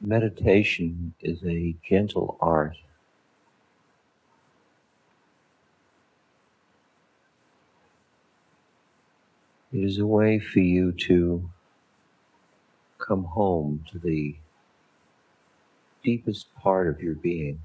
Meditation is a gentle art. It is a way for you to come home to the deepest part of your being.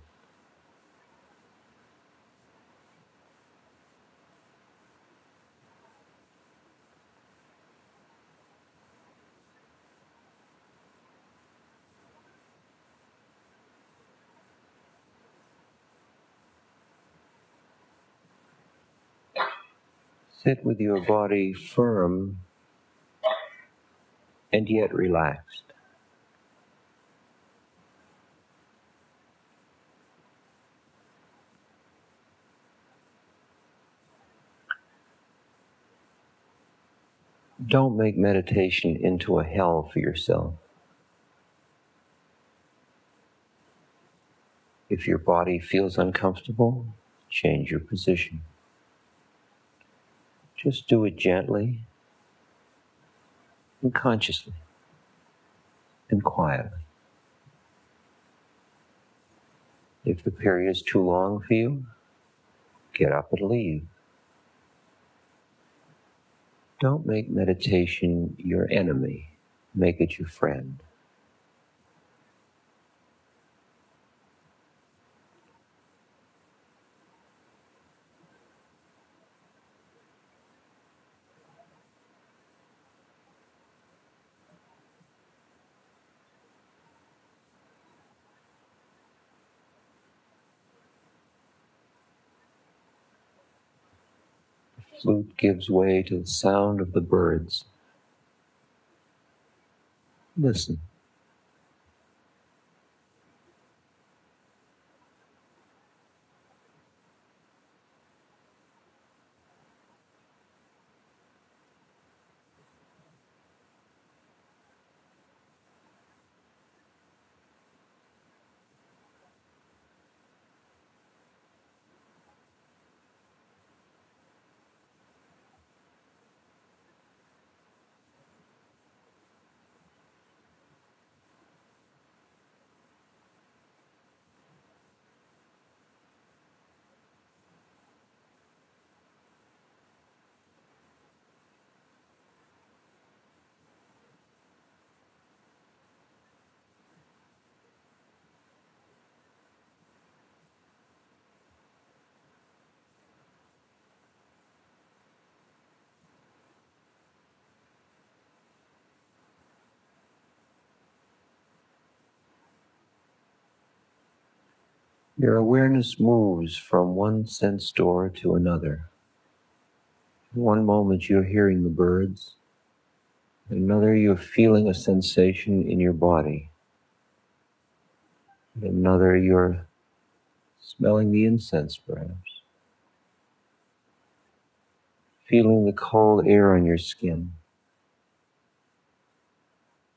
Sit with your body firm and yet relaxed. Don't make meditation into a hell for yourself. If your body feels uncomfortable, change your position. Just do it gently and consciously and quietly. If the period is too long for you, get up and leave. Don't make meditation your enemy. Make it your friend. The flute gives way to the sound of the birds. Listen. Your awareness moves from one sense door to another. In one moment you're hearing the birds. In another you're feeling a sensation in your body. In another you're smelling the incense perhaps. Feeling the cold air on your skin.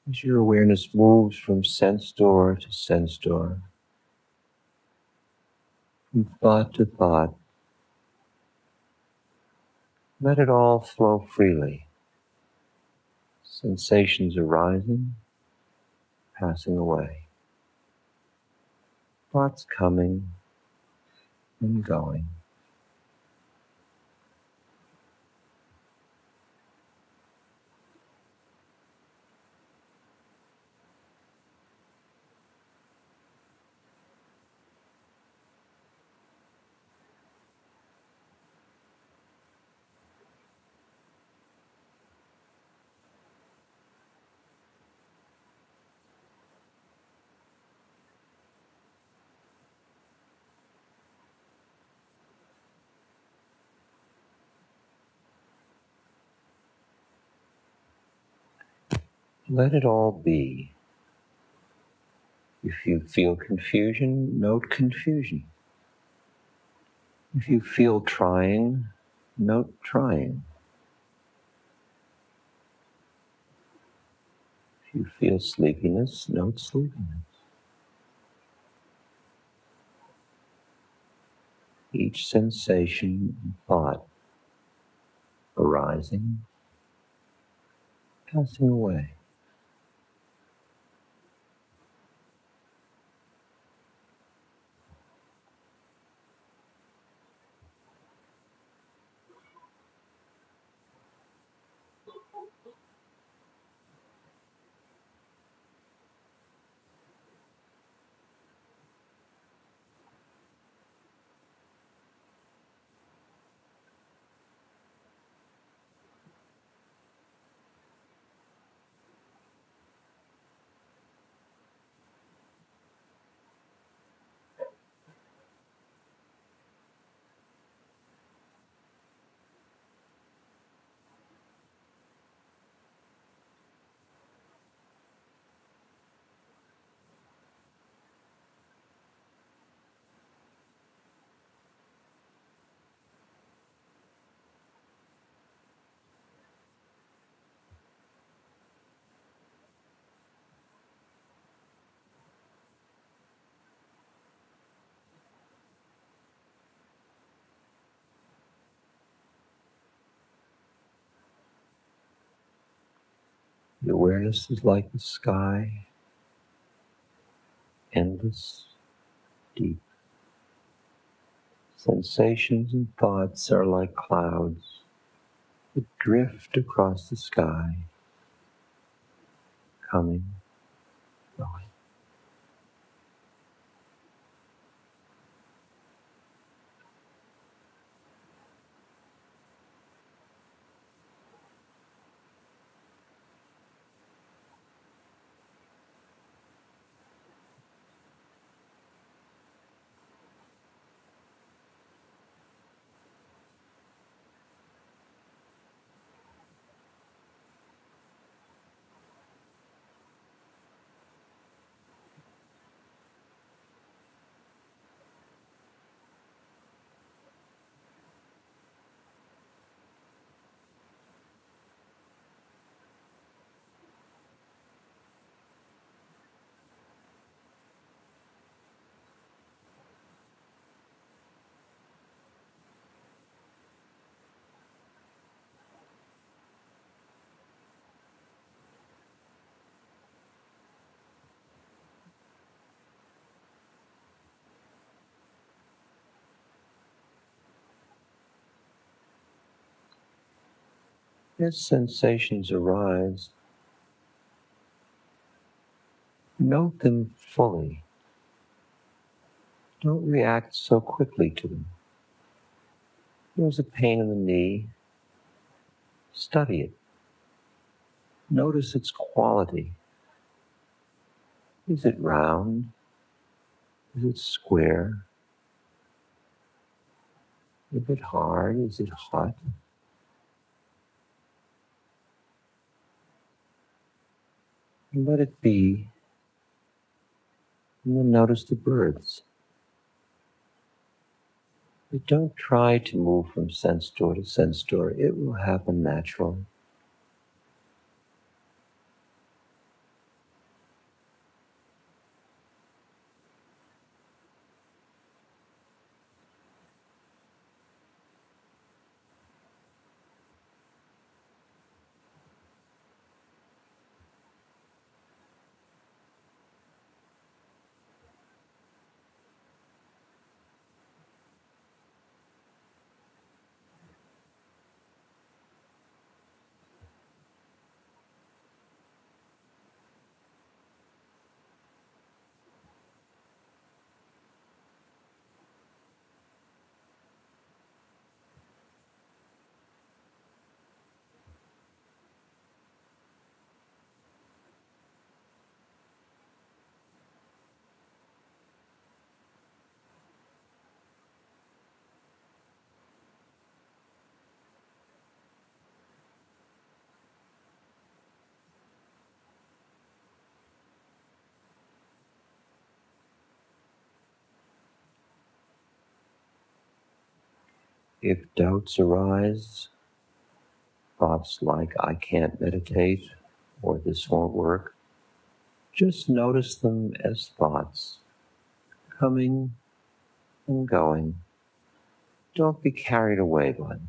As your awareness moves from sense door to sense door, from thought to thought, let it all flow freely. Sensations arising, passing away. Thoughts coming and going. Let it all be. If you feel confusion, note confusion. If you feel trying, note trying. If you feel sleepiness, note sleepiness. Each sensation and thought arising, passing away. The awareness is like the sky, endless, deep. Sensations and thoughts are like clouds that drift across the sky, coming, going. As sensations arise, note them fully. Don't react so quickly to them. There's a pain in the knee. Study it. Notice its quality. Is it round? Is it square? Is it hard? Is it hot? And let it be. And then notice the birds. But don't try to move from sense door to sense door. It will happen naturally. If doubts arise, thoughts like I can't meditate or this won't work, just notice them as thoughts, coming and going. Don't be carried away by them.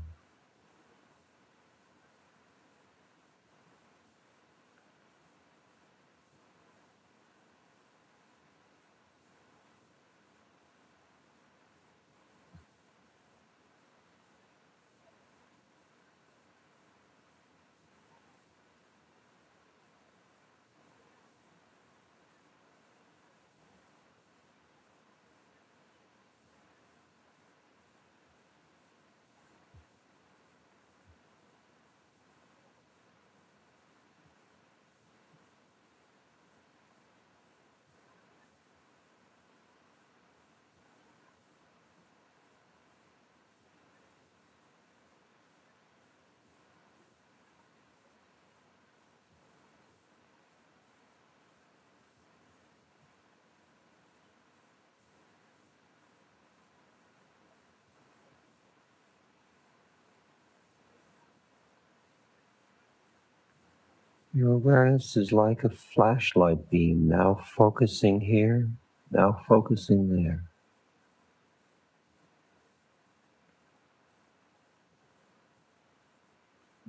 Your awareness is like a flashlight beam, now focusing here, now focusing there.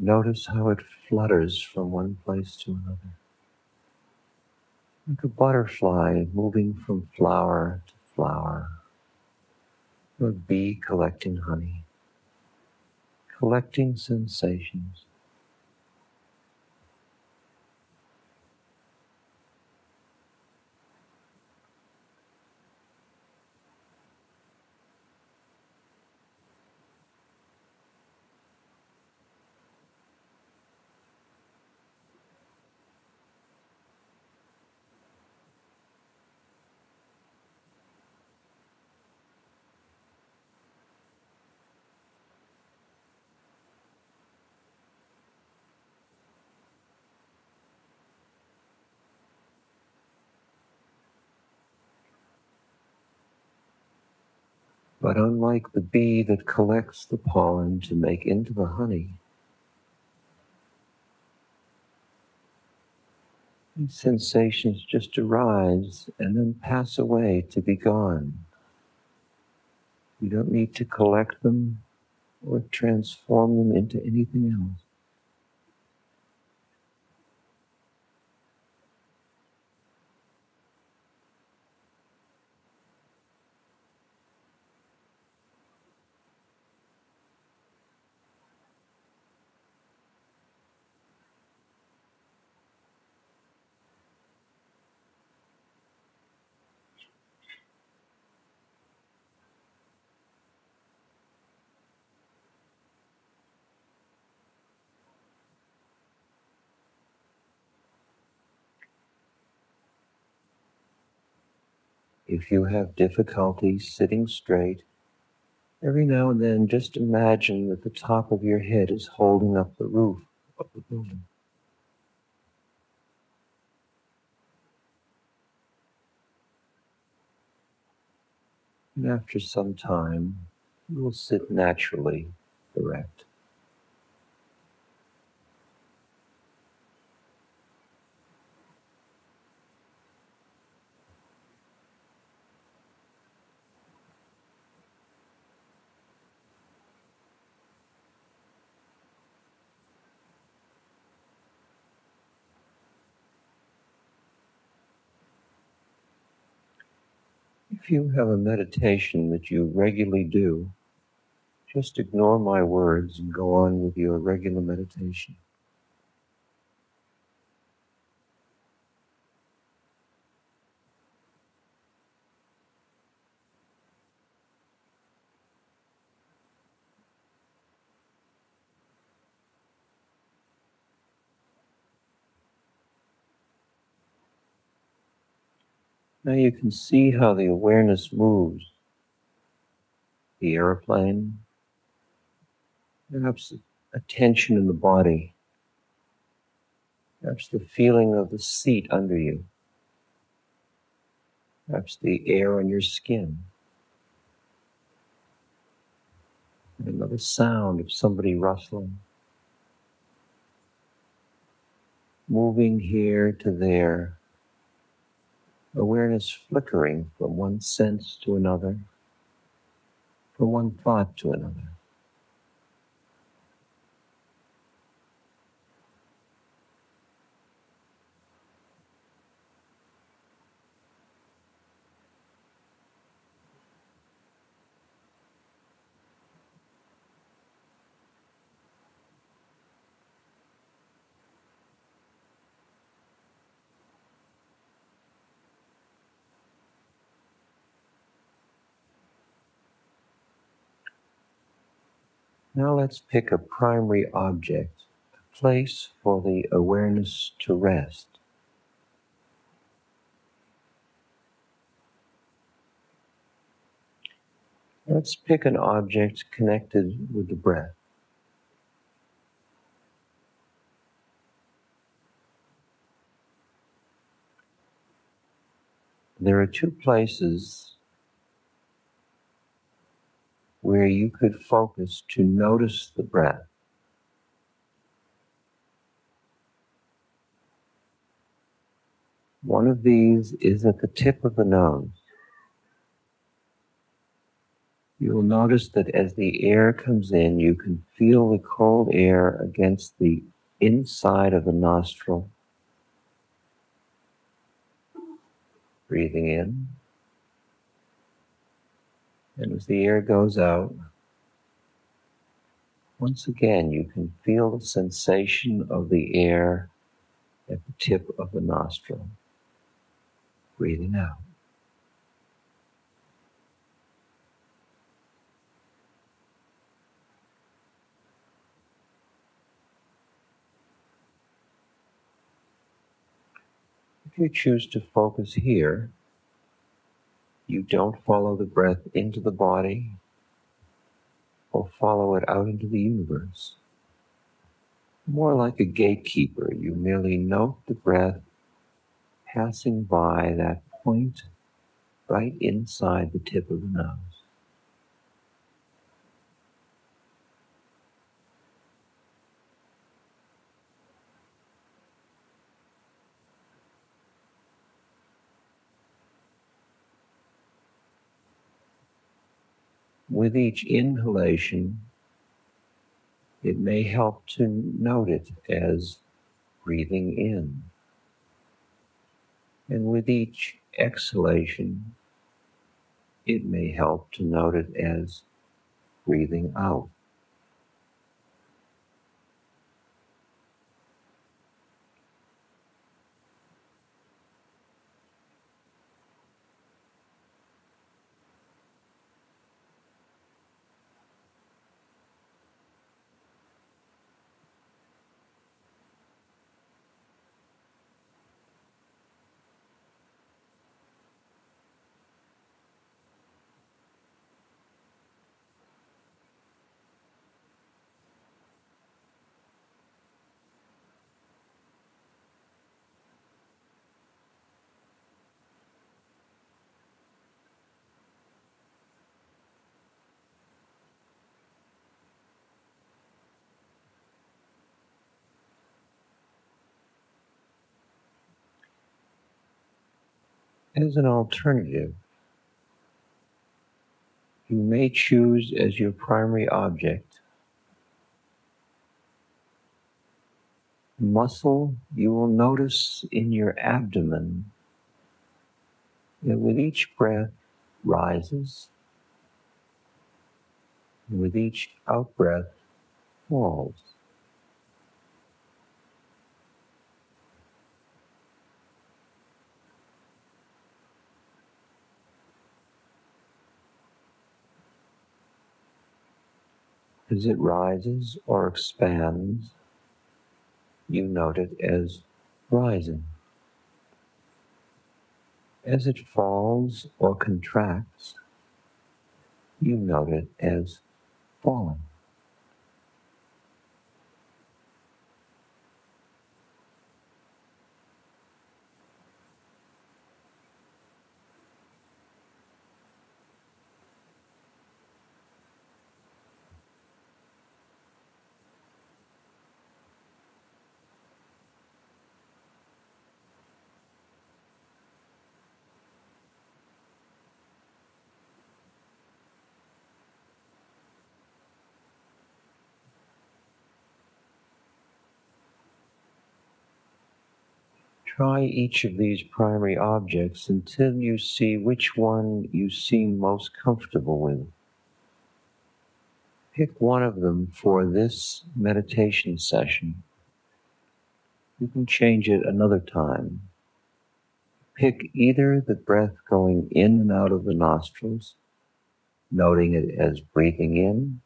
Notice how it flutters from one place to another, like a butterfly moving from flower to flower, or a bee collecting honey, collecting sensations. But unlike the bee that collects the pollen to make into the honey, these sensations just arise and then pass away to be gone. You don't need to collect them or transform them into anything else. If you have difficulty sitting straight, every now and then just imagine that the top of your head is holding up the roof of the building. And after some time, you will sit naturally erect. If you have a meditation that you regularly do, just ignore my words and go on with your regular meditation. Now you can see how the awareness moves. The airplane, perhaps a tension in the body, perhaps the feeling of the seat under you, perhaps the air on your skin, another sound of somebody rustling, moving here to there, awareness flickering from one sense to another, from one thought to another. Now let's pick a primary object, a place for the awareness to rest. Let's pick an object connected with the breath. There are two places where you could focus to notice the breath. One of these is at the tip of the nose. You'll notice that as the air comes in, you can feel the cold air against the inside of the nostril. Breathing in. And as the air goes out, once again, you can feel the sensation of the air at the tip of the nostril. Breathing out. If you choose to focus here, you don't follow the breath into the body or follow it out into the universe. More like a gatekeeper, you merely note the breath passing by that point right inside the tip of the nose. With each inhalation, it may help to note it as breathing in. And with each exhalation, it may help to note it as breathing out. As an alternative, you may choose as your primary object a muscle you will notice in your abdomen that with each breath rises, and with each out-breath falls. As it rises or expands, you note it as rising. As it falls or contracts, you note it as falling. Try each of these primary objects until you see which one you seem most comfortable with. Pick one of them for this meditation session. You can change it another time. Pick either the breath going in and out of the nostrils, noting it as breathing in,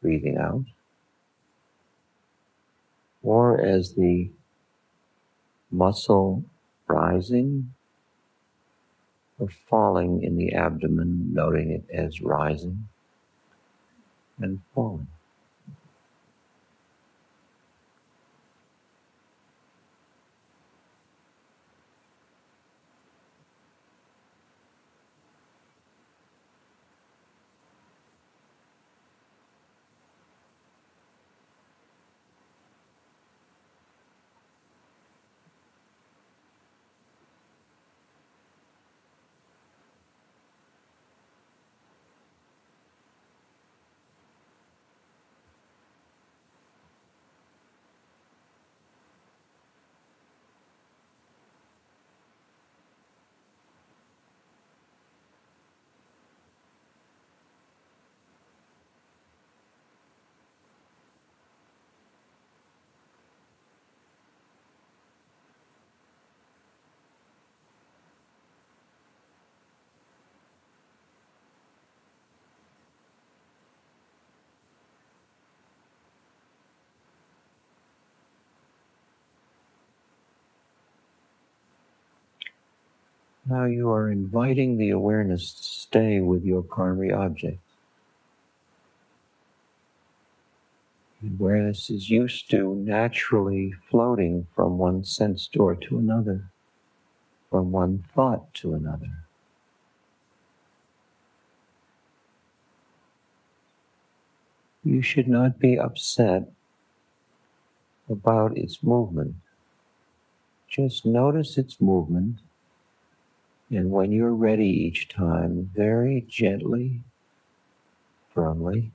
breathing out, or as the muscle rising or falling in the abdomen, noting it as rising and falling. Now you are inviting the awareness to stay with your primary object. The awareness is used to naturally floating from one sense door to another, from one thought to another. You should not be upset about its movement. Just notice its movement, and when you're ready each time, very gently, firmly,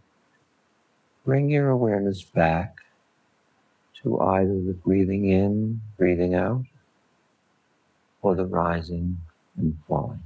bring your awareness back to either the breathing in, breathing out, or the rising and falling.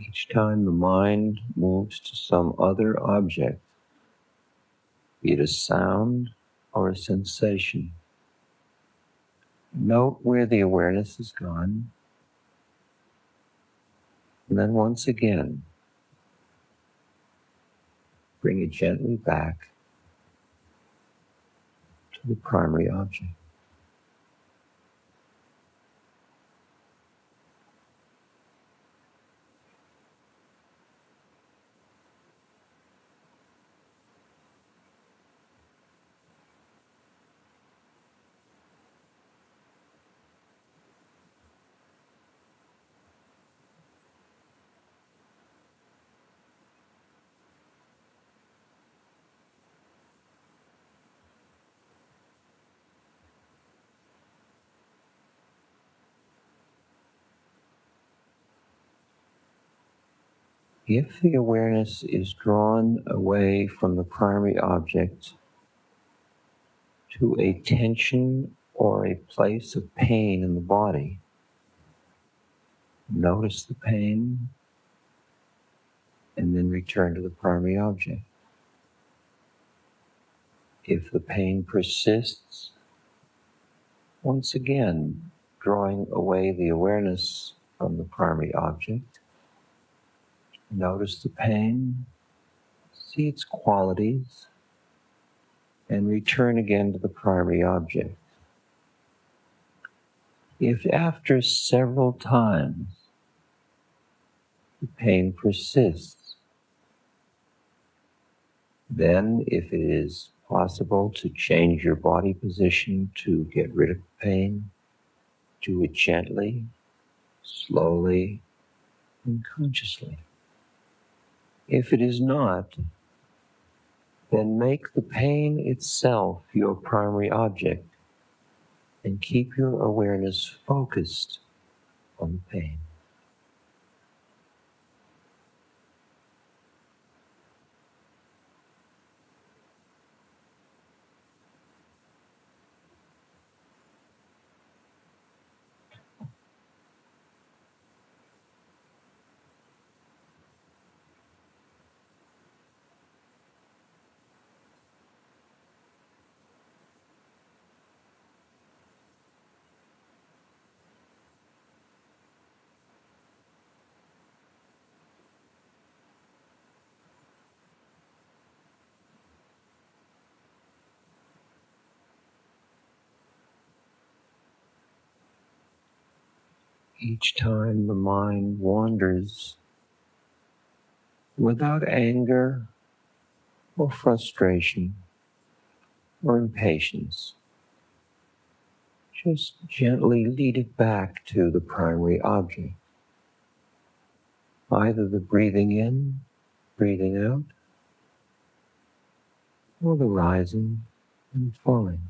Each time the mind moves to some other object, be it a sound or a sensation, note where the awareness has gone, and then once again, bring it gently back to the primary object. If the awareness is drawn away from the primary object to a tension or a place of pain in the body, notice the pain and then return to the primary object. If the pain persists, once again, drawing away the awareness from the primary object, notice the pain, see its qualities, and return again to the primary object. If after several times the pain persists, then if it is possible to change your body position to get rid of the pain, do it gently, slowly, and consciously. If it is not, then make the pain itself your primary object and keep your awareness focused on the pain. Each time the mind wanders, without anger or frustration or impatience. Just gently lead it back to the primary object, either the breathing in, breathing out, or the rising and falling.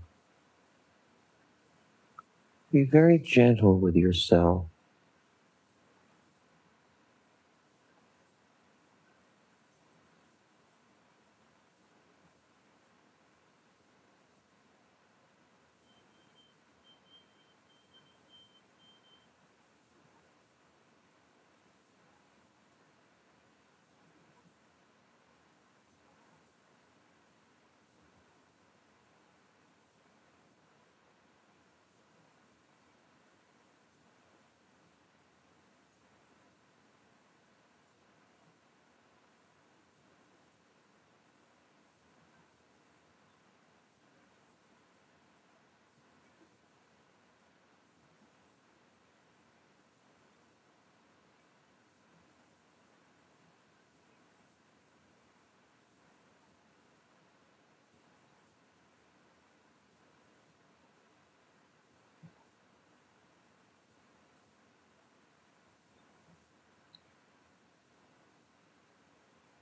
Be very gentle with yourself.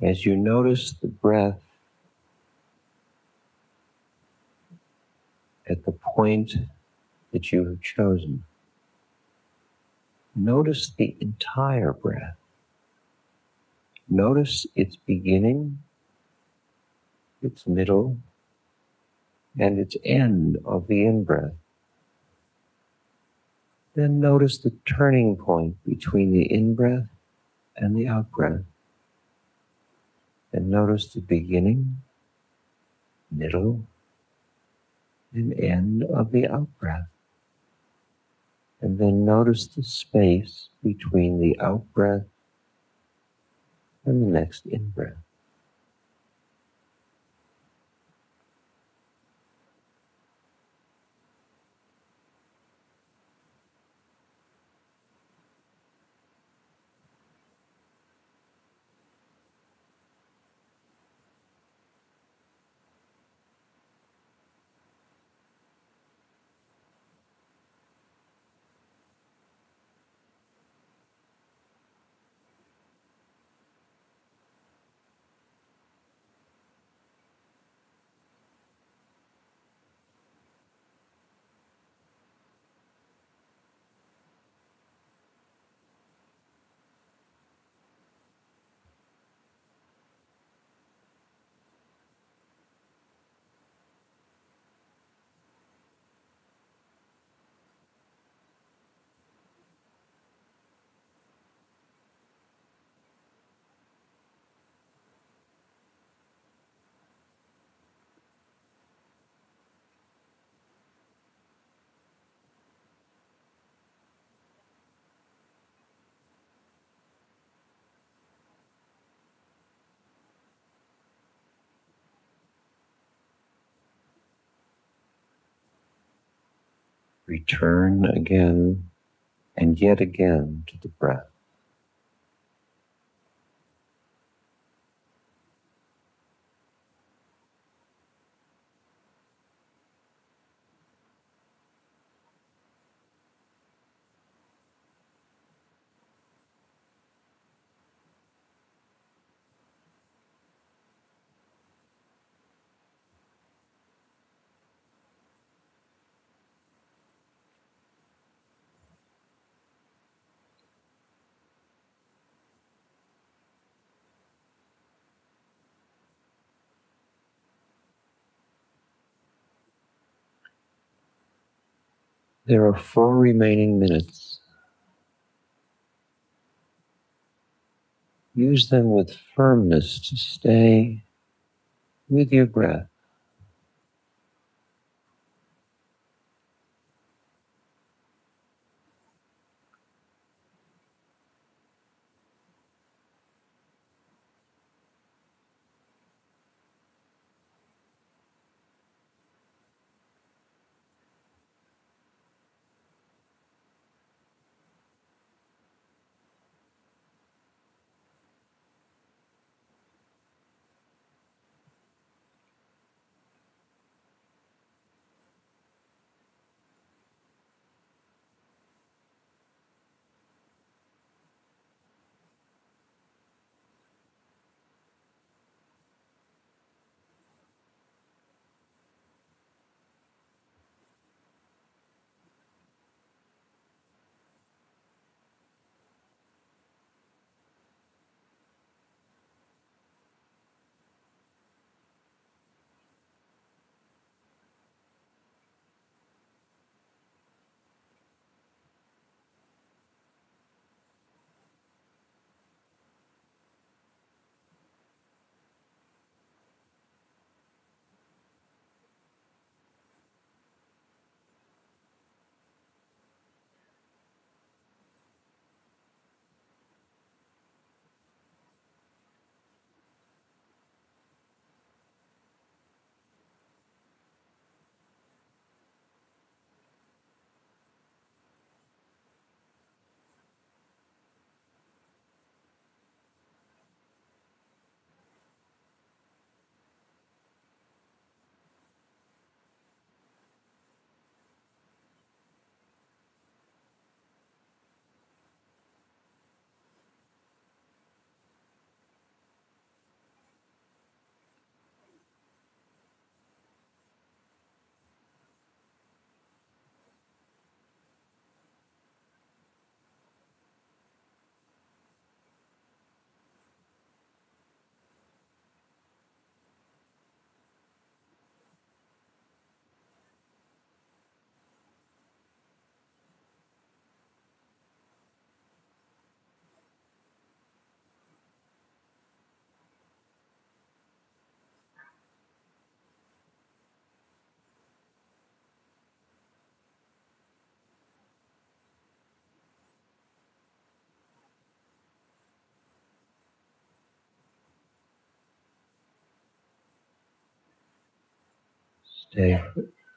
As you notice the breath at the point that you have chosen, notice the entire breath. Notice its beginning, its middle, and its end of the in-breath. Then notice the turning point between the in-breath and the out-breath. And notice the beginning, middle, and end of the out-breath. And then notice the space between the out-breath and the next in-breath. Return again and yet again to the breath. There are 4 remaining minutes. Use them with firmness to stay with your breath.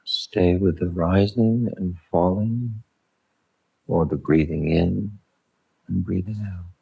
Stay with the rising and falling, or the breathing in and breathing out.